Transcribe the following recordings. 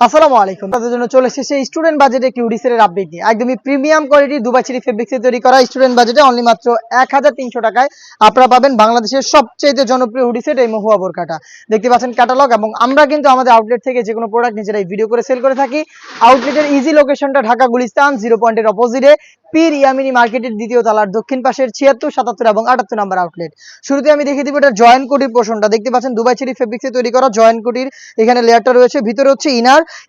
আসসালামু আলাইকুম। তাদের জন্য চলে এসেছে স্টুডেন্ট বাজেটে একটি হুডি সেলের আপডেট নিয়ে। একদমই প্রিমিয়াম কোয়ালিটির দুবাই চেরি ফেব্রিক্সে তৈরি করা স্টুডেন্ট বাজেটে অনলি মাত্র 1300 টাকায় আপনারা পাবেন বাংলাদেশের সবচেয়ে জনপ্রিয় হুডি সেট এই মহুয়া বোরকাটা। দেখতে পাচ্ছেন ক্যাটালগ, এবং আমরা কিন্তু আমাদের আউটলেট থেকে যে কোনো প্রোডাক্ট নিজেরাই ভিডিও করে সেল করে থাকি। আউটলেটের ইজি লোকেশনটা ঢাকা গুলিস্তান 0 পয়েন্টের অপোজিটে পীর ইয়ামিনী মার্কেটের দ্বিতীয় তলার দক্ষিণ পাশের 76, 77 এবং 78 নম্বর আউটলেট। শুরুতে আমি দেখিয়ে দিব এটা জয়েন্ট কোটির পোর্শনটা। দেখতে পাচ্ছেন দুবাই চেরি ফেব্রিক্সে তৈরি করা জয়েন্ট কোটির এখানে লেয়ারটা রয়েছে। ভিতরে হচ্ছে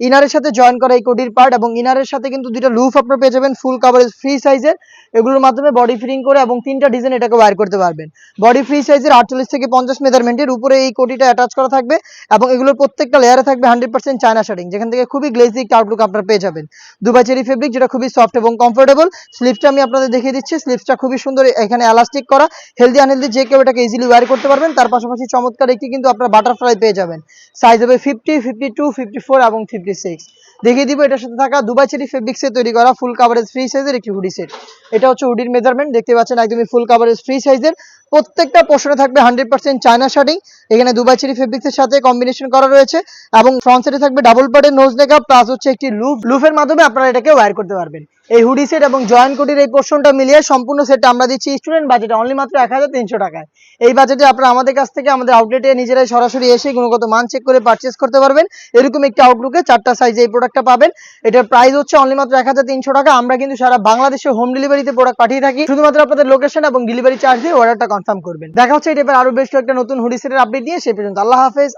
ইনারের সাথে জয়েন করা এই কোটির পার্ট, এবং ইনারের সাথে কিন্তু দুইটা লুফ আপনারা পেয়ে যাবেন ফুল কাভারেজ ফ্রি সাইজের। এগুলোর মাধ্যমে বডি ফিটিং করে এবং তিনটা ডিজাইন এটাকে ওয়্যার করতে পারবেন। বডি ফ্রি সাইজের 48 থেকে 50 মেজারমেন্টের উপরে এই কোটিটা অ্যাটাচ করা থাকবে, এবং এগুলোর প্রত্যেকটা লেয়ারে থাকবে 100% চায়না শার্টিং, যেখান থেকে খুবই গ্লেজি একটা আউটলুক আপনারা পেয়ে যাবেন। দুবাই চেরি ফেব্রিক যেটা খুবই সফট এবং কমফোর্টেবল। স্লিভসটা আমি আপনাদের দেখিয়ে দিচ্ছি। স্লিভসটা খুবই সুন্দর, এখানে এলাস্টিক করা। হেলদি আনহেলদি যে কেউ এটাকে ইজিলি ওয়্যার করতে পারবেন। তার পাশাপাশি চমৎকার একটি কিন্তু আপনারা বাটারফ্লাই পেয়ে যাবেন। সাইজ হবে 50, 52, 54 এবং 56। দেখিয়ে দিব এটার সাথে থাকা দুবাই চেরি ফেব্রিক্সে তৈরি করা ফুল কাভারেজ ফ্রি সাইজের একটি হুডি সেট। এটা হচ্ছে হুডির মেজারমেন্ট, দেখতে পাচ্ছেন একদমই ফুল কাভারেজ ফ্রি সাইজের। প্রত্যেকটা পোর্শনে থাকবে 100% চায়না শার্টিং। এখানে দুবাই চেরি ফেব্রিক্সের সাথে কম্বিনেশন করা রয়েছে, এবং ফ্রন্ট সাইডে থাকবে ডাবল পার্টের নোজ নেকআপ প্লাস হচ্ছে একটি লুফের মাধ্যমে আপনারা এটাকে ওয়্যার করতে পারবেন। এই হুডি সেট এবং জয়েন্ট কোটির এই পোর্শনটা মিলিয়ে সম্পূর্ণ সেটটা আমরা দিচ্ছি স্টুডেন্ট বাজেটে অনলি মাত্র 1300 টাকায়। এই বাজেটে আপনারা আমাদের কাছ থেকে আমাদের আউটলেটে নিজেরাই সরাসরি এসে গুণগত মান চেক করে পারচেস করতে পারবেন। এরকম একটি আউটলুকে 4টা সাইজে এই প্রোডাক্টটা পাবেন। এটার প্রাইস হচ্ছে অনলি মাত্র 1300 টাকা। আমরা কিন্তু সারা বাংলাদেশে হোম ডেলিভারিতে প্রোডাক্ট পাঠিয়ে থাকি। শুধুমাত্র আপনাদের লোকেশন এবং ডেলিভারি চার্জ দিয়ে অর্ডারটা কনফার্ম করবেন। দেখা হচ্ছে এই টাইপের আরো বেশ কয়েকটা নতুন হুডি সেটের আপডেট নিয়ে। সেই পর্যন্ত আল্লাহ হাফেজ।